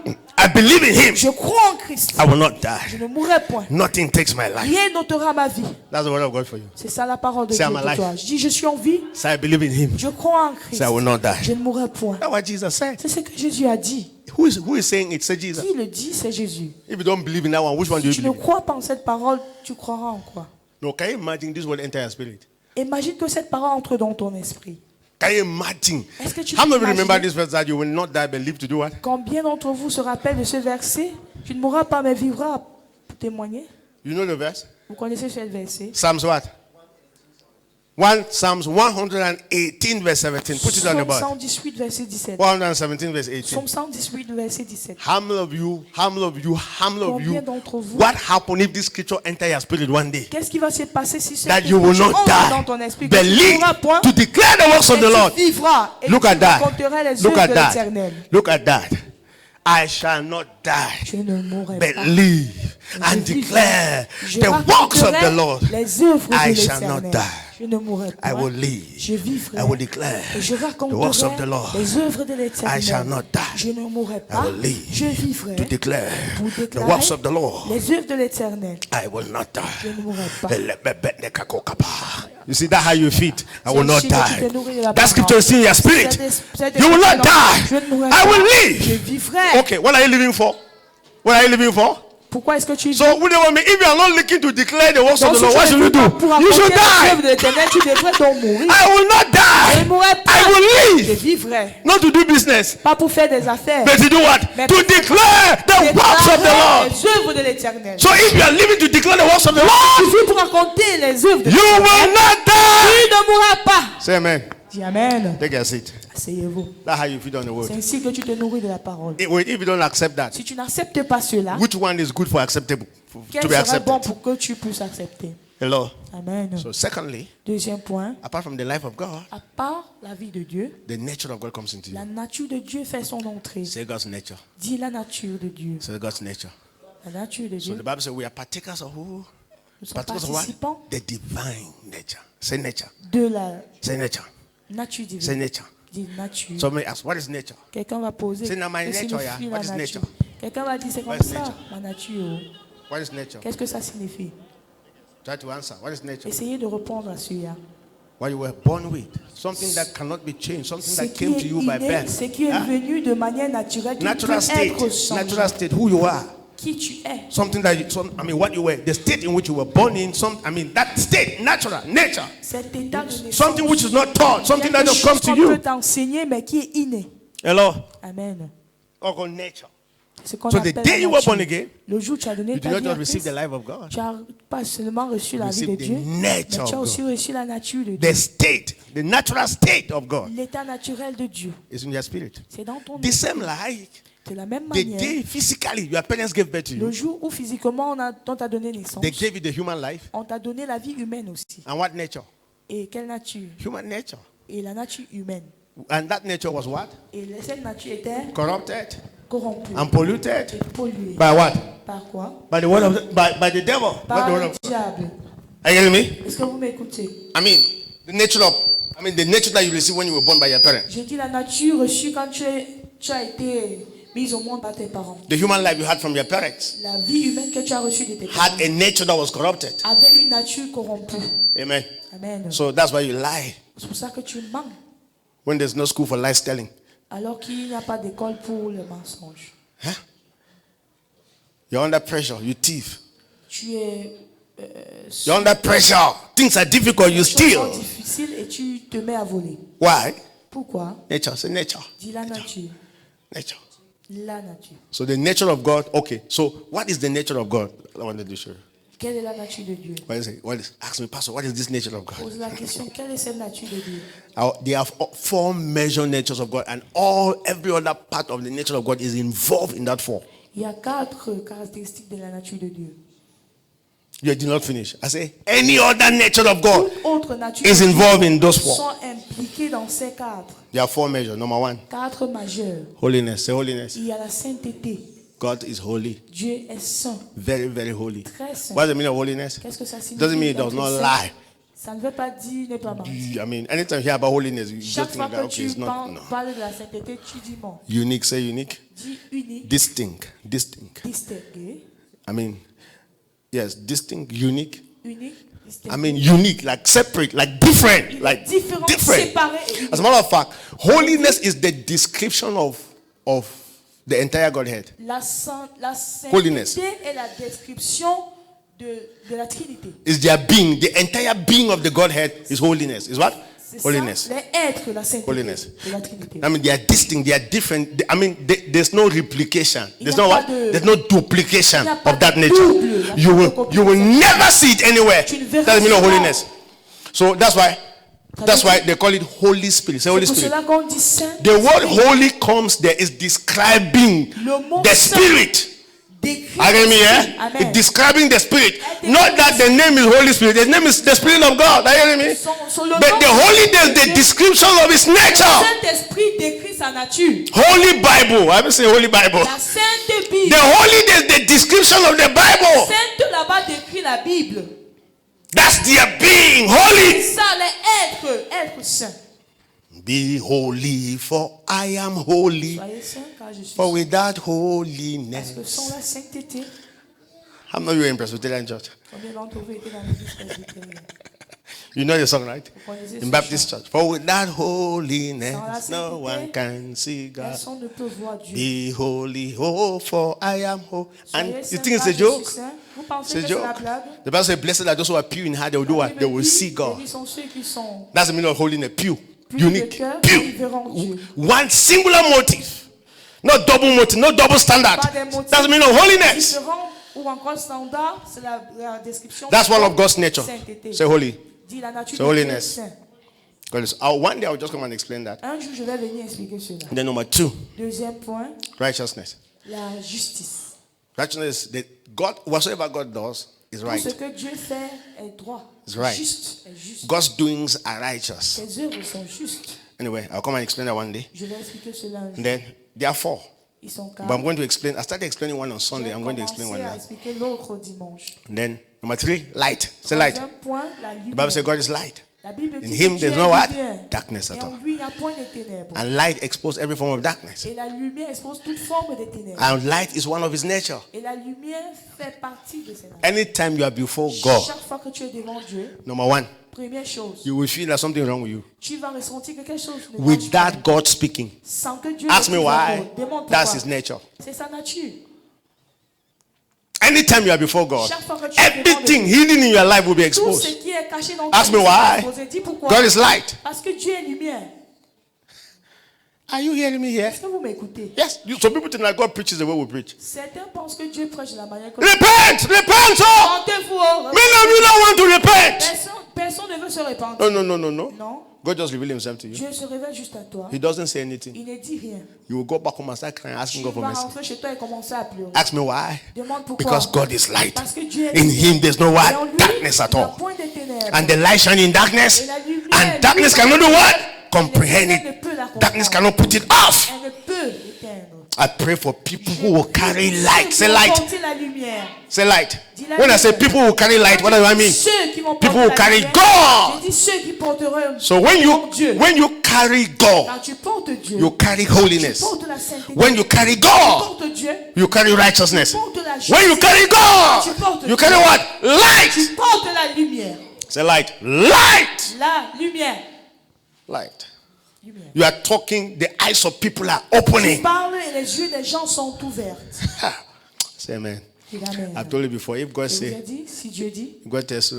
I believe in him. Je crois en Christ. I will not Je die. ne mourrai point. Nothing takes my life. Rien n'ôtera ma vie. That's the word of God for you. C'est ça la parole de Say, Dieu I'm pour alive. toi. Je dis, je suis en vie. So I believe in him. Je crois en Christ. So I will not Je die. ne mourrai point. That's what Jesus said. C'est ce que Jésus a dit. Who is saying it? Say Jesus. Qui le dit, c'est Jésus. If you don't believe in that one, which one do Si you tu ne believe? crois pas en cette parole, tu croiras en quoi? No, can you imagine this will enter your spirit? Imagine que cette parole entre dans ton esprit. Can you imagine? Est-ce que tu How peux many remember imaginer? this verse that you will not die but live to do what? Combien d'entre vous se rappellent de ce verset? Tu ne mourras pas, mais vivras pour témoigner. You know the verse? Vous connaissez ce verset? Psalms what? Psalms 118 verse 17. Put it on the Psaume board. 118, verset 17. 117 verse 18. Psaume 118, verset 17. How many of you, Combien d'entre vous? what happened if this scripture enter your spirit one day? Qu'est-ce qui va se passer si cette That you will écriture not entre dans ton die. esprit? Que tu ne Believe mourras point, to declare the works of et the Lord. tu vivras et Look tu at that. raconteras les Look œuvres at de that. l'Éternel. Look at that. I shall not die, Je ne mourrai but pas. live and Je vivrai. declare Je the works of the raconterai Lord. les œuvres I de shall not l'Éternel. die. Je ne mourrai pas. I will live. Je vivrai. I will declare Et je the works of the raconterai Lord. les œuvres de l'Éternel. I shall not die. Je ne mourrai I pas. will live Je vivrai. to declare Pour the déclarer works of the Lord. les œuvres de l'Éternel. I will not Je die. ne mourrai pas. You see that how you feel? I will not C'est ainsi que tu die. te nourris de la That scripture is in your spirit. Cette You will not Je ne die. mourrai I pas. will Je live. vivrai. Okay, what are you living for? What are you living for? Pourquoi est-ce que tu So, if you are not looking to declare the works of the Lord, what should you do? Pour You should accomplir les œuvres die. de l'Éternel, tu devrais donc mourir. I will not Je ne die. mourrai pas. I will Je live. vivrai. Not to do business, Pas pour faire des affaires. but to do what? Mais To declare the works of the déclarer Lord. les œuvres de l'Éternel. So, if you are living to declare the works of the Tu Lord, vis pour raconter les œuvres de you l'Éternel. will not Tu die. ne mourras pas. Say amen. Dis Amen. Take a seat. Asseyez-vous. That's how you feed on the word. C'est ainsi que tu te nourris de la parole. Wait, if you don't accept that, Si tu n'acceptes pas cela, which one is good for acceptable? quel To be serait bon accepted? pour que tu puisses accepter? Hello. Amen. So, secondly, Deuxième point, apart from the life of God, à part la vie de Dieu, the nature of God comes into you. la nature de Dieu fait son entrée. Say God's nature. Dis la nature de Dieu. Say God's nature. La nature de So Dieu. the Bible says we are partakers of who? Nous sommes Partakers of what? participants The divine nature. Say nature. de la Say nature. nature Say divine. nature. Dis nature. Somebody ask, what is nature? Quelqu'un va poser. C'est dans ma que nature, signifie yeah. la What is nature? nature? Quelqu'un va dire c'est comme What is ça, nature? ma nature. What is nature? Qu'est-ce que ça signifie? Try to answer. What is nature? Essayez de répondre à celui-là. What you were born with. Something that cannot be changed. Something Ce that qui came est to you by inné, birth. ce qui est Huh? venu de manière naturelle, qui Natural peut state. être changé. Natural state. Who you are. Qui tu es. Something that what you were. The state in which you were born in. That state. Natural. Nature. Cet état de naissance. Something which is not taught. Something that Quelque just comes chose to qu'on peut you. t'enseigner, mais qui est inné. Hello. Amen. Or called nature. Ce qu'on So the appelle day la you were nature. born again, Le jour où tu as donné you ta did not vie à just receive Christ, the life of God. tu as pas seulement reçu la vie de Receive the Dieu, mais nature tu as of aussi God. reçu la nature de The Dieu. state, the natural state of God L'état naturel de Dieu. is in your spirit. C'est dans ton The esprit. same like De la même The manière, day physically your parents gave birth to le you, jour où physiquement on t'a donné naissance, they gave you the human life. on t'a donné la vie humaine aussi. And what nature? Et quelle nature? Human nature. Et la nature humaine. And that nature was what? Et cette nature était Corrupted corrompue and polluted. et polluée. By what? Par quoi? By the word of by the devil. Not Par the word le of. diable. Are you hearing me? Est-ce que vous m'écoutez? I mean, the nature that you receive when you were born by your parents. J'ai dit la nature reçue quand tu as été mise au monde par tes parents. The human life you had from your parents La vie humaine que tu as reçue de tes parents had a nature that was corrupted. avait une nature corrompue. Amen. Amen. So that's why you lie C'est pour ça que tu mens. when there's no school for lies telling. Alors qu'il n'y a pas d'école pour le mensonge. Huh? You're under pressure, you thief. Tu es You're under pressure. Things are difficult, you steal. difficile et tu te mets à voler. Why? Pourquoi? Nature. Say nature. Dis la nature. Nature. La nature. So the nature of God. Okay. So what is the nature of God? I wanted to show you. Quelle est la nature de Dieu? Ask me, Pastor, what is this nature of God? Pose la question, quelle est cette nature de Dieu? There are 4 major natures of God, and every other part of the nature of God is involved in that 4. Il y a 4 caractéristiques de la nature de Dieu. You did not finish. I say any other nature of God Toute autre nature is de Dieu involved in those 4. sont impliquées dans ces 4. There are 4 measures. Number 1, 4 majeurs. holiness. Say holiness. Il y a la sainteté. God is holy. Dieu est saint. Very, very holy. Très saint. What's the meaning of holiness? Qu'est-ce que ça signifie? Doesn't mean it does d'être not saint? lie. Ça ne veut pas dire ne pas mentir. I mean, anytime you hear about holiness, you just Chaque fois think that, que okay, tu it's not. No. parles de la sainteté, tu dis non. Unique. Say unique. Dis unique, Distinct. distingué, I mean, yes, distinct, unique. unique, distingué. I mean, unique, like separate, like different, Il est like différent, different. séparé et unique. As a matter of fact, holiness is the description of the entire Godhead. La sainteté Holiness. est la description de la Trinité. Is their being, the entire being of the Godhead is holiness. Is what? C'est Holiness. ça, l'être, la sainteté Holiness. de la Trinité. I mean, they are distinct, they are different. I mean, there's no replication. There's n'y a no pas what? de- There's no duplication il n'y a pas of that de nature. double, la You will photocopie. never see it anywhere. Tu ne verras That's the meaning of jamais. holiness. So that's why they call it Holy Spirit. Say Holy C'est pour Spirit. cela qu'on dit saint. The word holy comes there is describing Le mot the saint Spirit. décrit Are you hearing me? l'esprit. Eh? Amen. It's describing the Spirit. Elle Not that the name is Holy Spirit. The name is the Spirit of God. Are you hearing me? Son le But nom the holiness, the description of His Le nature. Saint-Esprit décrit sa nature. Holy Bible. I haven't say Holy Bible. La Sainte Bible. The holiness, the description of the Bible. Sainte là-bas décrit la Bible. That's their being. Holy. Ça, être saint. Be holy, for I am holy. Soyez saints car je suis For saint. without Parce holiness. que sans la sainteté, How many of you are in Presbyterian Church? combien d'entre vous étaient dans l'église presbytérienne? You know the song, right? Vous connaissez In ce Baptist chant. Church. For without Sans la holiness, no sainteté, one can see God. Personne ne peut voir Dieu. Be holy, oh, for I am holy. And Soyez you saints think it's car a je joke? suis saint. Vous pensez It's a que c'est la joke. blague? The Bible says, blessed are those who are pure in heart, they will do what? They will see God. Ils sont ceux qui sont That's the meaning of holiness. Pure. purs de Unique. cœur, Pure. ils verront Dieu. One singular motive. Not double motive, no double standard. Pas des motifs That's the meaning of holiness. différents ou encore standard, c'est la description. That's one de of God's nature. sainteté. Say holy. Dit la nature So de Dieu est holiness. saint. Because one day I'll just come and explain that. Un jour, je vais venir expliquer cela. And then number 2, Deuxième point, righteousness. la justice. Righteousness, that God, whatsoever God does is Tout right. ce que Dieu fait est droit. It's right. Juste. Est juste. God's doings are righteous. Ses œuvres sont justes. Anyway, I'll come and explain that one day. Je vais expliquer cela un jour. And then there are 4. Ils sont But I'm quatre. going to explain. I started explaining one on Sunday. I'm going to explain one à now. expliquer l'autre dimanche. And then number 3, light. Say light. Troisième point, la The lumière. Bible says God is light. La Bible In dit him que there's Dieu no est what? lumière. Darkness Et at all. en lui, il n'y a point de ténèbres. And light exposes every form of darkness. Et la lumière expose toute forme de ténèbres. And light is one of his nature. Et la lumière fait partie de ses natures. Anytime you are before God, Chaque fois que tu es devant Dieu, number 1, première chose, you will feel there's something wrong with you. tu vas ressentir que quelque chose ne marche Without pas. God speaking. Sans que Dieu Ask ne me dise why. un mot. Demande That's pourquoi. his nature. C'est sa nature. Anytime you are before God, Chaque fois que tu es devant everything Dieu, hidden in your life will be tout ce exposed. qui est caché dans Ask ta me vie why. sera exposé. Dis pourquoi. God is light. Parce que Dieu est lumière. Are you hearing me here? Est-ce que vous m'écoutez? Yes. Some people think that God preaches the way we preach. Certains pensent que Dieu prêche de la manière que Repent! Repent! Oh! Rendez-vous. Many of you don't want to repent. Personne ne veut se se repentir. No. Non. God just revealed himself to you. Dieu se révèle juste à toi. He doesn't say anything. Il ne dit rien. You will go back home and start crying, asking Tu God for vas mercy. rentrer chez toi et commencer à pleurer. Ask me why. Demande pourquoi. Because God is light. Parce que Dieu est In lumière. him there's no Et en what? lui, Darkness at il n'y a all. point de ténèbres. And the light shine in darkness. Et la lumière, And darkness cannot do what? Comprehend ne it. peut la comprendre. Darkness cannot put it off. Elle ne peut l'éteindre. I pray for people who will carry light. Say light. Porter la lumière. Say light. Dis la When I say lumière. people will carry light, what do I mean? Ceux qui vont People porter will la carry lumière. God. Je dis ceux qui porteront. So Dieu. when you carry God, Quand tu portes Dieu, you carry tu holiness. portes la sainteté. When you carry Tu God, portes Dieu. you carry righteousness. Tu portes la When you justice. carry Tu God, portes you carry Dieu. what? Light. Tu portes la lumière. Say light. Light. La lumière. Light. Lumière. You are talking, the eyes of people are Tu opening. parles et les yeux des gens sont ouverts. Say amen. Dis amen. I've told you before, if God Je vous ai say, dit, si Dieu dit, God tells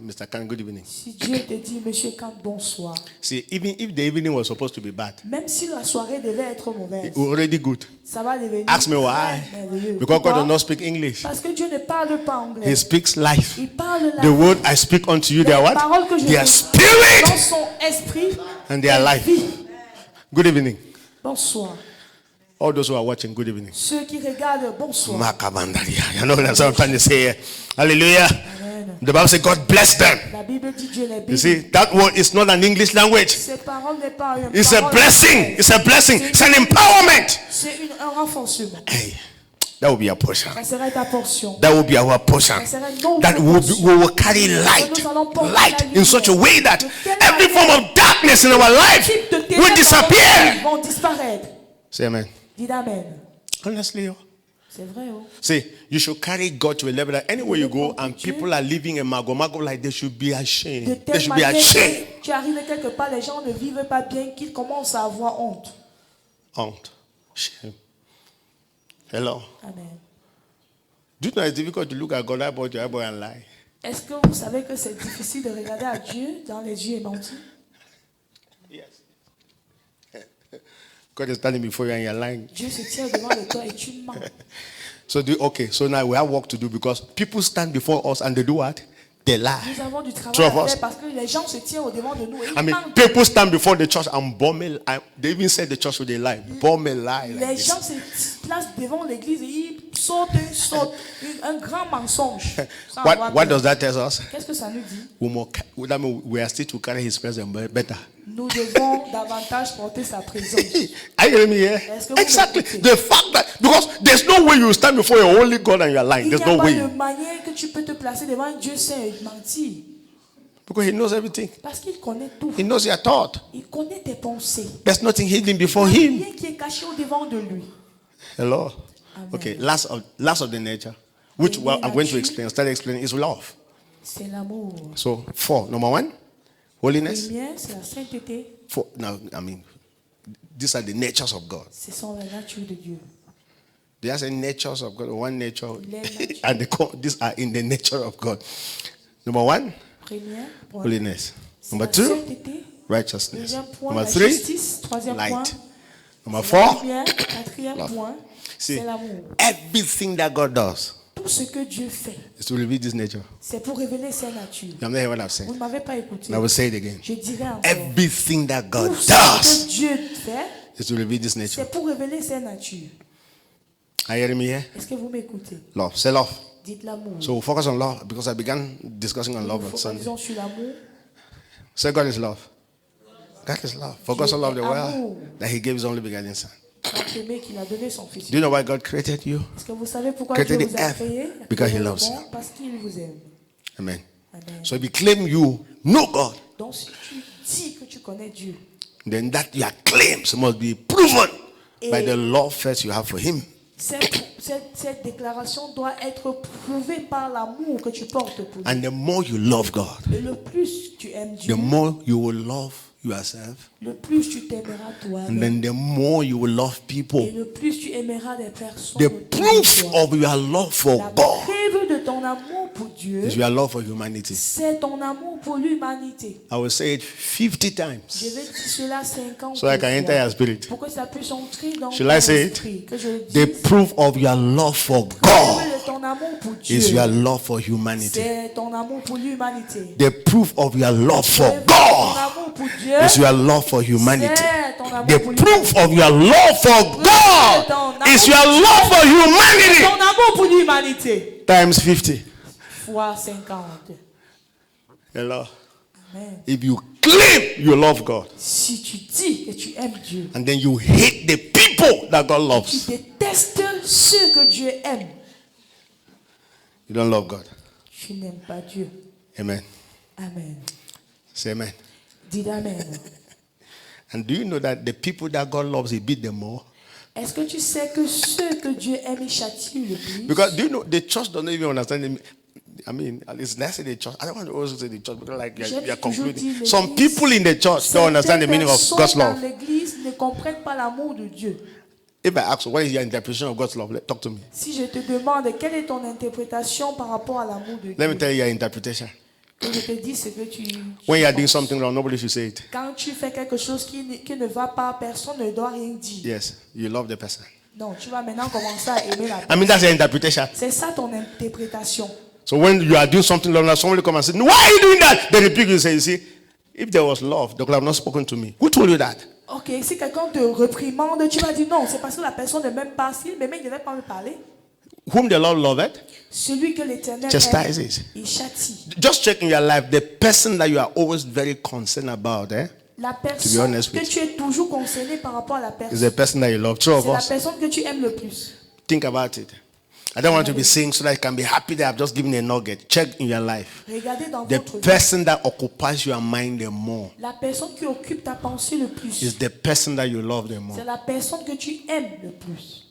Mr. Khan, good evening. si Dieu te dit, Monsieur Kant, bonsoir. See, even if the evening was supposed to be bad, Même si la soirée devait être mauvaise, it's already good. ça va devenir Ask me why. très merveilleux. Because God Pourquoi? does not speak English. Parce que Dieu ne parle pas anglais. He speaks life. Il parle la The word I speak unto you, they are Les what? paroles que je They are dis spirit dans son esprit and they are et life. vie. Good evening. Bonsoir. All those who are watching, good evening. Ceux qui regardent, bonsoir. Makabandaria. You know what I'm trying to say here? Hallelujah. Amen. The Bible says God bless them. La Bible dit Dieu les You bénit. see, that word is not an English language. Cette parole n'est pas une It's a parole. blessing. It's a blessing. It's an empowerment. C'est un renforcement. Hey, that will be our portion. Ça serait ta portion. That will be our portion. Ça serait notre That portion. we will carry light, light in such a way that every form of darkness in our life Type de will ténèbres disappear. vont disparaître. Say amen. Dis amen. Honestly, C'est vrai, oh. see, you should carry God to a level that anywhere you go and people are living in mago like they should be De ashamed. They telle should be manière ashamed. que tu arrives quelque part, les gens ne vivent pas bien, qu'ils commencent à avoir honte. Honte. Shame. Hello. Amen. Do you know it's difficult to look at God eyeball to eyeball and lie? Est-ce que vous savez que c'est difficile de regarder à Dieu dans les yeux et mentir? Yes. God is standing before you and you're lying. Dieu se tient devant le toi et tu mens. So now we have work to do because people stand before us and they do what? They lie. Nous avons du travail Two of à us. faire parce que les gens se tiennent au devant de nous et ils I mean, mentent. people stand before the church and bomb it. They even said the church would lie. Bomb a lie. Like Les this. gens se placent devant l'église et ils sautent un grand mensonge. Sans avoir What peur. does that tell us? Qu'est-ce que ça nous dit? That means we are still to carry his presence better. Nous devons davantage porter sa présence. Are you hearing me here? Est-ce que vous Exactly. m'écoutez? The fact that, because there's no way you stand before your holy God and you're lying. Il n'y There's a no pas way. de manière que tu peux te placer devant un Dieu saint et mentir. Because he knows everything. Parce qu'il connaît tout. He knows your thought. Il connaît tes pensées. There's nothing hidden before Il n'y a him. rien qui est caché au devant de lui. Hello. Amen. Okay, last of the nature, which I'm going to explain, start explaining, is love. C'est l'amour. So, 4. Number 1, holiness. Lumière, c'est la sainteté. 4. Now, I mean, these are the natures of God. Ce sont la nature de Dieu. There are natures of God, one nature, Les natures. and these are in the nature of God. Number 1, Première, point. holiness. C'est Number la 2, sainteté. righteousness. Deuxième point, Number la 3, justice. Troisième point, light. Number c'est la 4, lumière. Quatrième love. point, see, c'est l'amour. everything that God does Tout ce que Dieu fait, is to reveal this nature. c'est pour révéler sa nature. You have not heard what I've said. Vous ne m'avez pas écouté. And I will say it again. Je dirai encore. Everything that God Tout ce does que Dieu fait, is to reveal this nature. c'est pour révéler sa nature. Are you hearing me here? Est-ce que vous m'écoutez? Love. Say love. Dites l'amour. So we'll focus on love because I began discussing on love on Sunday. Focalisons sur l'amour. Say God is love. God is love. For God so loved the Amour. world that he gave his only begotten son. Tant aimé qu'il a donné son fils. Do you know why God created you? Est-ce que vous savez pourquoi Created Dieu the vous a earth créé? because he Créé le loves monde you. parce qu'il vous aime. Amen. Amen. So if you claim you know God, Donc si tu dis que tu connais Dieu, then that your claims must be proven by Et- the love first you have for him. cette déclaration doit être prouvée par l'amour que tu portes pour Dieu. And the more you love God, Et le plus tu aimes Dieu, the more you will love yourself. le plus tu t'aimeras toi. And then the more you will love Et people. le plus tu aimeras des personnes. The autour de proof toi. of your love for La God preuve de ton amour pour Dieu, is your love for humanity. c'est ton amour pour l'humanité. I will say it 50 Je times vais dire cela 50 so I can enter your spirit. pour que ça puisse entrer dans Shall ton I say it? esprit. Que je The dise proof of your love for preuve God de ton ton amour pour Dieu. is your love for humanity. C'est ton amour pour l'humanité. The proof of your love for C'est ton God amour pour Dieu. is your love for humanity. C'est ton amour The pour proof l'humanité. of your love for God is your love for humanity. Ton amour pour l'humanité. Times 50. Fois 50. Hello. Amen. If you claim you love God Si tu dis que tu aimes Dieu, and then you hate the people that God tu loves, détestes ceux que Dieu aime, you don't love God. tu n'aimes pas Dieu. Amen. Amen. Say amen. Dis amen. And do you know that the people that God loves, He beat them more? Est-ce que tu sais que ceux que Dieu aime, il châtie le plus? Because do you know the church doesn't even understand it. I mean, at least let's say the church. I don't want to also say the church because like you're concluding. Some people in the church don't understand the meaning of God's love. Dans l'église ne comprennent pas l'amour de Dieu. If I ask you, what is your interpretation of God's love? Talk to me. Si je te demande quelle est ton interprétation par rapport à l'amour de Let me Dieu, tell you your interpretation. que je te dis ce que tu When you are doing penses. something wrong, nobody should say it. Quand tu fais quelque chose qui ne va pas, personne ne doit rien dire. Yes, you love the person. Non, tu vas maintenant commencer à aimer la I personne. mean, that's your interpretation. C'est ça ton interprétation. So when you are doing something wrong, somebody come and say, "No, why are you doing that?" Then the people say, "You see, if there was love, they could have not spoken to me. Who told you that?" Ok, si quelqu'un te réprimande, tu vas dire non, c'est parce que la personne ne m'aime pas. S'il m'aimait, il ne devait pas me parler. Whom the Lord loveth, Celui que l'Éternel aime, chastises. il châtie. Just check in your life the person that you are always very concerned about. La be personne honest que with tu es toujours concerné par rapport à la Is personne, the person that you love. True of c'est la us. personne que tu aimes le plus. Think about it. I don't want to be saying so that you can be happy that I've just given a nugget. Check in your life. Regardez dans The votre vie. person that occupies your mind the more La personne qui occupe ta pensée le plus, is the person that you love the more. c'est la personne que tu aimes le plus.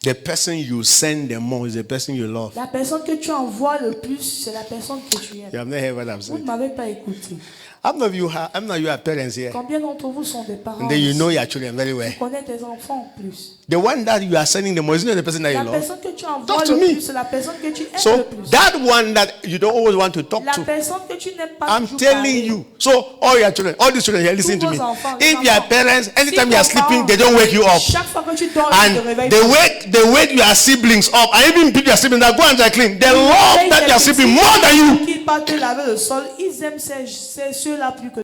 The person you send the more is the person you love. La personne que tu envoies le plus, c'est la personne que tu aimes. You have not heard what I'm Vous ne saying. m'avez pas écouté. How many of you are parents here? Combien d'entre vous sont des parents? And then you know your children very well. Tu connais tes enfants en plus. The one that you are sending the more is not the person that you La love. personne que tu envoies Talk to le me. plus, c'est la personne que tu aimes le So plus. that one that you don't always want to talk La to, personne que tu n'aimes pas I'm toujours telling parler. you. So all your children, all these children here, listen to me. Tous vos enfants, If les your enfants. parents, anytime Si you are ton sleeping, parent, they don't wake you up. Chaque fois que tu dors, ils te And réveillent. they wake your siblings up. And even if your siblings that go and clean, they love that you are sleeping more than you. Qu'ils partent laver le sol, ils aiment ceux-là plus que